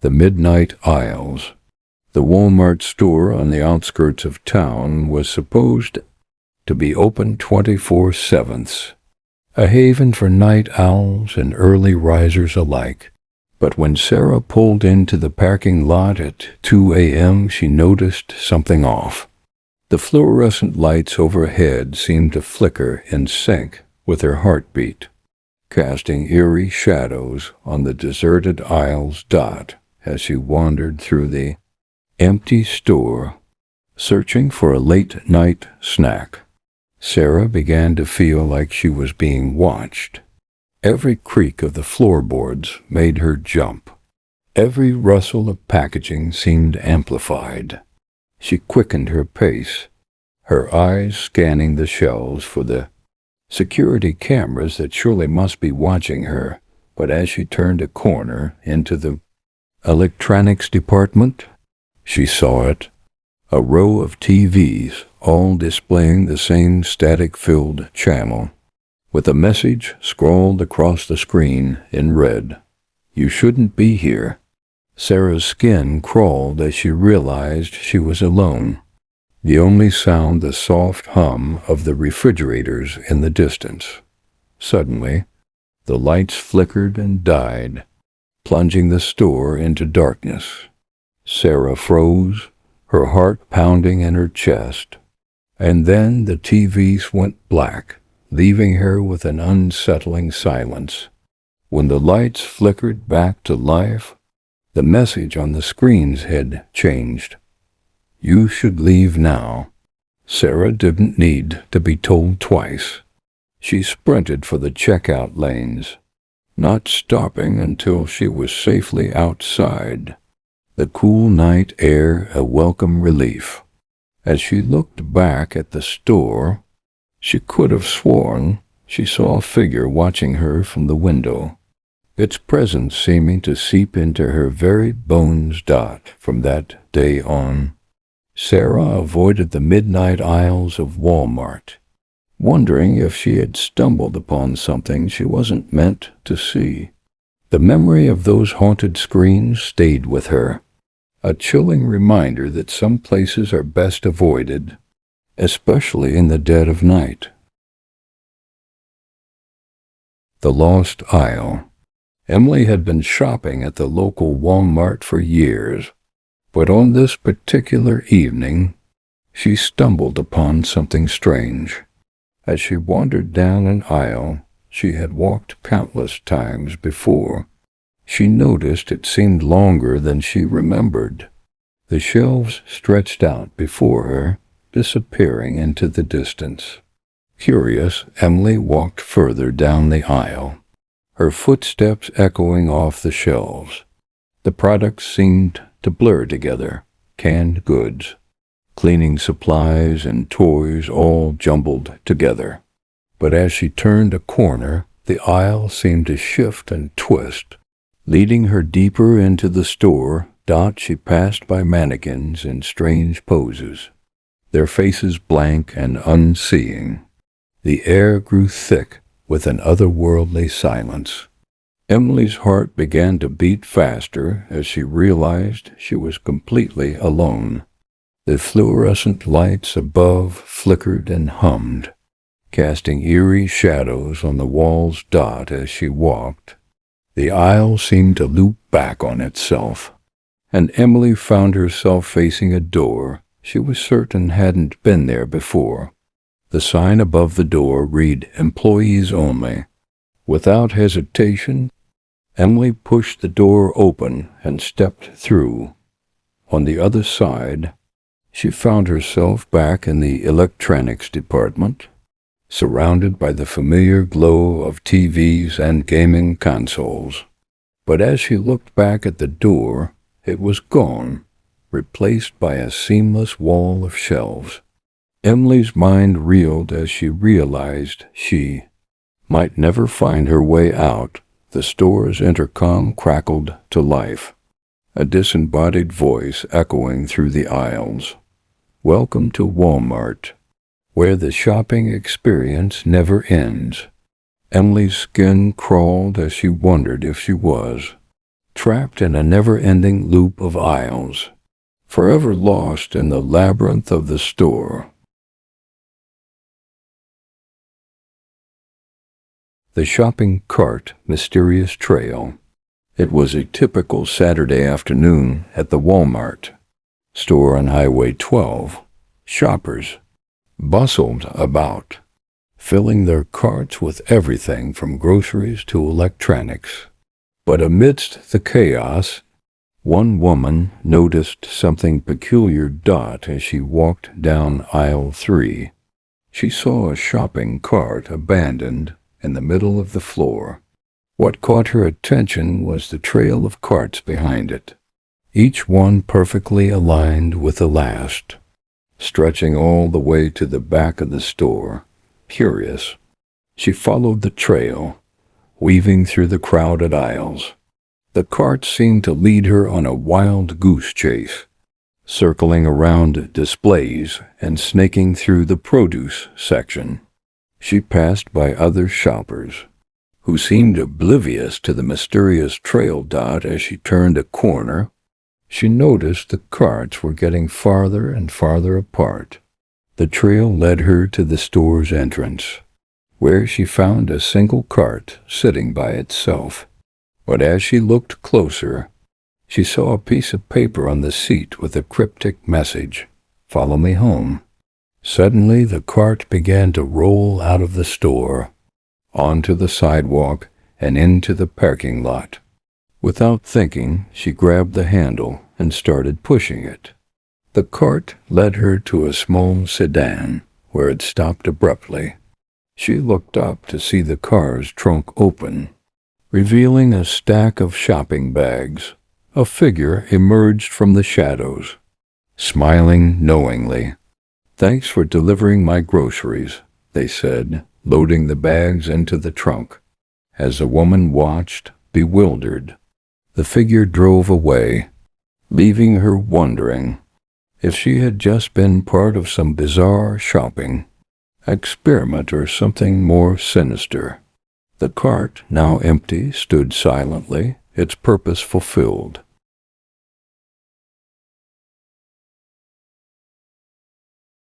The midnight aisles. The Walmart store on the outskirts of town was supposed to be open 24/7, a haven for night owls and early risers alike. But when Sarah pulled into the parking lot at 2 a.m., she noticed something off. The fluorescent lights overhead seemed to flicker in sync with her heartbeat, casting eerie shadows on the deserted aisles dot as she wandered through the empty store, searching for a late-night snack. Sarah began to feel like she was being watched. Every creak of the floorboards made her jump. Every rustle of packaging seemed amplified. She quickened her pace, her eyes scanning the shelves for the security cameras that surely must be watching her. But as she turned a corner into the electronics department, she saw it. A row of TVs, all displaying the same static-filled channel, with a message scrawled across the screen in red. "You shouldn't be here." Sarah's skin crawled as she realized she was alone. The only sound the soft hum of the refrigerators in the distance. Suddenly, the lights flickered and died, plunging the store into darkness. Sarah froze, her heart pounding in her chest. And then the TVs went black, leaving her with an unsettling silence. When the lights flickered back to life, the message on the screens had changed. "You should leave now." Sarah didn't need to be told twice. She sprinted for the checkout lanes, not stopping until she was safely outside. The cool night air a welcome relief. As she looked back at the store, she could have sworn she saw a figure watching her from the window, its presence seeming to seep into her very bones dot from that day on. Sarah avoided the midnight aisles of Walmart, wondering if she had stumbled upon something she wasn't meant to see. The memory of those haunted screens stayed with her, a chilling reminder that some places are best avoided, especially in the dead of night. The lost aisle. Emily had been shopping at the local Walmart for years, but on this particular evening, she stumbled upon something strange. As she wandered down an aisle she had walked countless times before, she noticed it seemed longer than she remembered. The shelves stretched out before her, disappearing into the distance. Curious, Emily walked further down the aisle, her footsteps echoing off the shelves. The products seemed to blur together, canned goods, cleaning supplies, and toys all jumbled together. But as she turned a corner, the aisle seemed to shift and twist, leading her deeper into the store. She passed by mannequins in strange poses, their faces blank and unseeing. The air grew thick with an otherworldly silence. Emily's heart began to beat faster as she realized she was completely alone. The fluorescent lights above flickered and hummed, casting eerie shadows on the walls dot as she walked. The aisle seemed to loop back on itself, and Emily found herself facing a door she was certain hadn't been there before. The sign above the door read, "Employees Only." Without hesitation, Emily pushed the door open and stepped through. On the other side, she found herself back in the electronics department, surrounded by the familiar glow of TVs and gaming consoles. But as she looked back at the door, it was gone, replaced by a seamless wall of shelves. Emily's mind reeled as she realized she might never find her way out. The store's intercom crackled to life, a disembodied voice echoing through the aisles. "Welcome to Walmart, where the shopping experience never ends." Emily's skin crawled as she wondered if she was trapped in a never-ending loop of aisles, forever lost in the labyrinth of the store. The shopping cart mysterious trail. It was a typical Saturday afternoon at the Walmart store on Highway 12. Shoppers bustled about, filling their carts with everything from groceries to electronics. But amidst the chaos, one woman noticed something peculiar as she walked down aisle 3. She saw a shopping cart abandoned in the middle of the floor. What caught her attention was the trail of carts behind it, each one perfectly aligned with the last, stretching all the way to the back of the store. Curious, she followed the trail, weaving through the crowded aisles. The carts seemed to lead her on a wild goose chase, circling around displays and snaking through the produce section. She passed by other shoppers, who seemed oblivious to the mysterious trail as she turned a corner. She noticed the carts were getting farther and farther apart. The trail led her to the store's entrance, where she found a single cart sitting by itself. But as she looked closer, she saw a piece of paper on the seat with a cryptic message, "Follow me home." Suddenly, the cart began to roll out of the store, onto the sidewalk and into the parking lot. Without thinking, she grabbed the handle and started pushing it. The cart led her to a small sedan, where it stopped abruptly. She looked up to see the car's trunk open, revealing a stack of shopping bags. A figure emerged from the shadows, smiling knowingly. "Thanks for delivering my groceries," they said, loading the bags into the trunk. As the woman watched, bewildered, the figure drove away, leaving her wondering if she had just been part of some bizarre shopping experiment or something more sinister. The cart, now empty, stood silently, its purpose fulfilled.